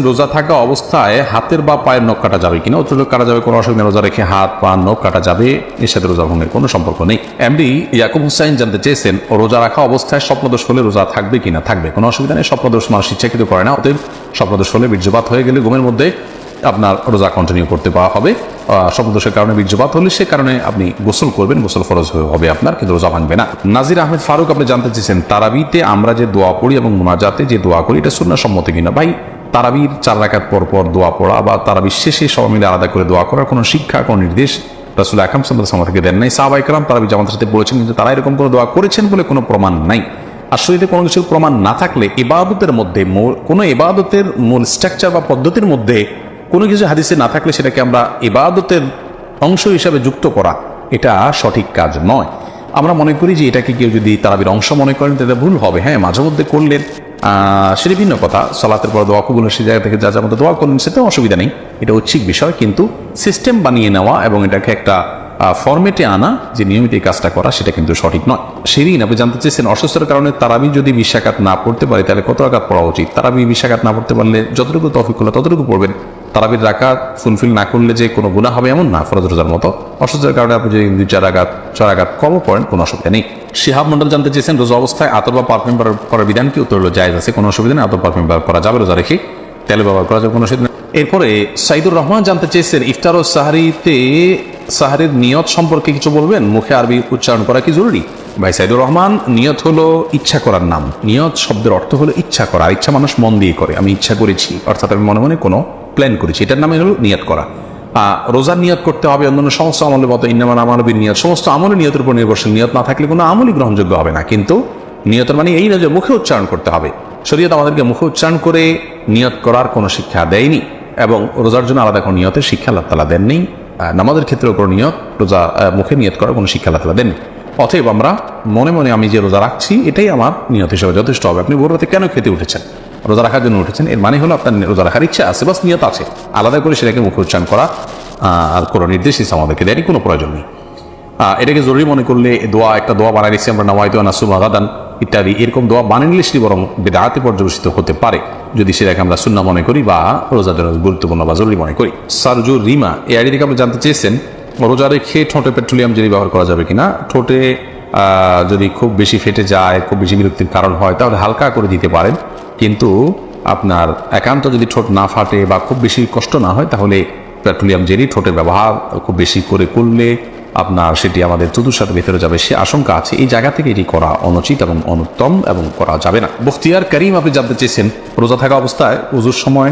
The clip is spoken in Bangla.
রোজা থাকা অবস্থায় হাতের বা পায়ের নখ কাটা যাবে কিনা? উত্তর কাটা যাবে, কোনো অসুবিধা নেই। রোজা রেখে হাত পা নখ কাটা যাবে, এর সাথে রোজা ভঙ্গের কোনো সম্পর্ক নেই। এমডি ইয়াকুব হুসাইন জানতে চেয়েছেন, রোজা রাখা অবস্থায় স্বপ্নদোষ হলে রোজা থাকবে কিনা? থাকবে, কোনো অসুবিধা নেই। স্বপ্নদোষ মানুষ ইচ্ছাকৃত করে না, অতএব স্বপ্নদোষ হলে বীর্যপাত হয়ে গেলে ঘুমের মধ্যে আপনার রোজা কন্টিনিউ করতে পাওয়া হবে। স্বপ্নদোষের কারণে বীর্যপাত হলে সে কারণে আপনি গোসল করবেন, গোসল ফরজ হবে আপনার, কিন্তু রোজা ভাঙবে না। নাজির আহমেদ ফারুক আপনি জানতে চেয়েছেন, তারাবিতে আমরা যে দোয়া পড়ি এবং মুনাজাতে যে দোয়া করি এটা সুন্নাহ সম্মত কিনা? ভাই, তারাবির 4 রাকাত পর পর দোয়া পড়া বা তারাবির শেষে সবাই মিলে আলাদা করে দোয়া করার কোনো শিক্ষা, কোনো নির্দেশ রাসূল আকরাম সাল্লাল্লাহু আলাইহি ওয়াসাল্লাম থেকে দেন নাই। সাহাবায়ে কেরাম তারাবি জামাতের সাথে পড়েছেন, কিন্তু তারা এরকম কোনো দোয়া করেছেন বলে কোনো প্রমাণ নাই। আর শরীরে কোনো কিছুর প্রমাণ না থাকলে ইবাদতের মধ্যে কোনো ইবাদতের মূল স্ট্রাকচার বা পদ্ধতির মধ্যে কোনো কিছু হাদিসে না থাকলে সেটাকে আমরা ইবাদতের অংশ হিসাবে যুক্ত করা, এটা সঠিক কাজ নয়। আমরা মনে করি যে এটাকে কেউ যদি তারাবির অংশ মনে করেন তাহলে ভুল হবে। হ্যাঁ, মাঝে মধ্যে করলেন সেটা ভিন্ন কথা। সালাতের পর দোয়া কবুলের সে জায়গা থেকে যা যা মতো দোয়া করলেন সেটাও অসুবিধা নেই, এটা ঐচ্ছিক বিষয়। কিন্তু সিস্টেম বানিয়ে নেওয়া এবং এটাকে একটা ফরম্যাটে আনা, যে নিয়মিত এই কাজটা করা, সেটা কিন্তু সঠিক নয়। শিরিন আপনি জানতে চেয়েছেন, অসুস্থতার কারণে তারাবি যদি 20 রাকাত না পড়তে পারে তাহলে কত রাকাত পড়া উচিত? তারাবি 20 রাকাত না পড়তে পারলে যতটুকু তৌফিক হলো ততটুকু পড়বেন। তারাবির রাকাত ফুলফিল না করলে যে কোনো গুনাহ হবে এমন না, ফরজ রোজার মতো। অসুস্থতার কারণে আপনি যদি 2-4 রাকাত 4 রাকাত কমও পড়েন, কোনো অসুবিধা নেই। শিহাব মন্ডল জানতে চেয়েছেন, রোজা অবস্থায় আতর বা পারফিউম করার বিধান কি? উত্তর হলো জায়েজ আছে, কোনো অসুবিধা নেই। আতর পারফিউম ব্যবহার করা যাবে, রোজা রেখে তেল ব্যবহার করা যাবে, কোনো অসুবিধা নেই। এরপরে সাইদুর রহমান জানতে চেয়েছেন, ইফতার ও সাহারির নিয়ত সম্পর্কে কিছু বলবেন? মুখে আরবি উচ্চারণ করা কি জরুরি? ভাই সাইদুর রহমান, নিয়ত হলো ইচ্ছা করার নাম। নিয়ত শব্দের অর্থ হলো ইচ্ছা করা। আর ইচ্ছা মানুষ মন দিয়ে করে। আমি ইচ্ছা করেছি, অর্থাৎ আমি মনে মনে কোনো প্ল্যান করেছি, এটার নামে হলো নিয়ত করা। রোজার নিয়ত করতে হবে অন্যান্য সমস্ত আমলের মতো, ইন্নামাল আমালু বিন্নিয়াত, সমস্ত আমলের নিয়তের উপর নির্ভরশীল। নিয়ত না থাকলে কোনো আমলই গ্রহণযোগ্য হবে না। কিন্তু নিয়তের মানে এই না যে মুখে উচ্চারণ করতে হবে। শরীয়ত আমাদেরকে মুখে উচ্চারণ করে নিয়ত করার কোনো শিক্ষা দেয়নি, এবং রোজার জন্য আলাদা কোনো নিয়তের শিক্ষা আল্লাহ তাআলা দেননি। নামাজের ক্ষেত্রেও কোনো নিয়ত, রোজা মুখে নিয়ত করার কোনো শিক্ষা আল্লাহ তাআলা দেননি। অতএব আমরা মনে মনে আমি যে রোজা রাখছি এটাই আমার নিয়ত হিসেবে যথেষ্ট হবে। আপনি ভোর রাতে কেন খেতে উঠেছেন? রোজা রাখার জন্য উঠেছেন, এর মানে হলো আপনার রোজা রাখার ইচ্ছা আছে, বাস নিয়ত আছে। আলাদা করে সেটাকে মুখে উচ্চারণ করা আর কোনো নির্দেশ আমাদেরকে দেয়নি, কোনো প্রয়োজন নেই। এটাকে জরুরি মনে করলে একটা দোয়া বানাই নিচ্ছি আমরা, নাওয়াইতু আন আসুমা গাদান ইত্যাদি, এরকম দোয়া বানিয়ে নিলে সেটি বরং বিদআতে পর্যবেসিত হতে পারে, যদি সেটাকে আমরা সুন্নাহ মনে করি বা রোজার জন্য গুরুত্বপূর্ণ বা জরুরি মনে করি। সারজুর রিমা এই আইডি থেকে আপনি জানতে চেয়েছেন, রোজা রেখে ঠোঁটে পেট্রোলিয়াম জেলি ব্যবহার করা যাবে কিনা? ঠোঁটে যদি খুব বেশি ফেটে যায়, খুব বেশি বিরক্তির কারণ হয়, তাহলে হালকা করে দিতে পারেন। কিন্তু আপনার একান্ত যদি ঠোঁট না ফাটে বা খুব বেশি কষ্ট না হয়, তাহলে পেট্রোলিয়াম জেলি ঠোঁটের ব্যবহার খুব বেশি করে করলে আপনার সেটি আমাদের চতুর্সাথে ভেতরে যাবে, সে আশঙ্কা আছে। এই জায়গা থেকে এটি করা অনুচিত এবং অনুত্তম এবং করা যাবে না। বখতিয়ার করিম আপনি জানতে চেয়েছেন, রোজা থাকা অবস্থায় ওযুর সময়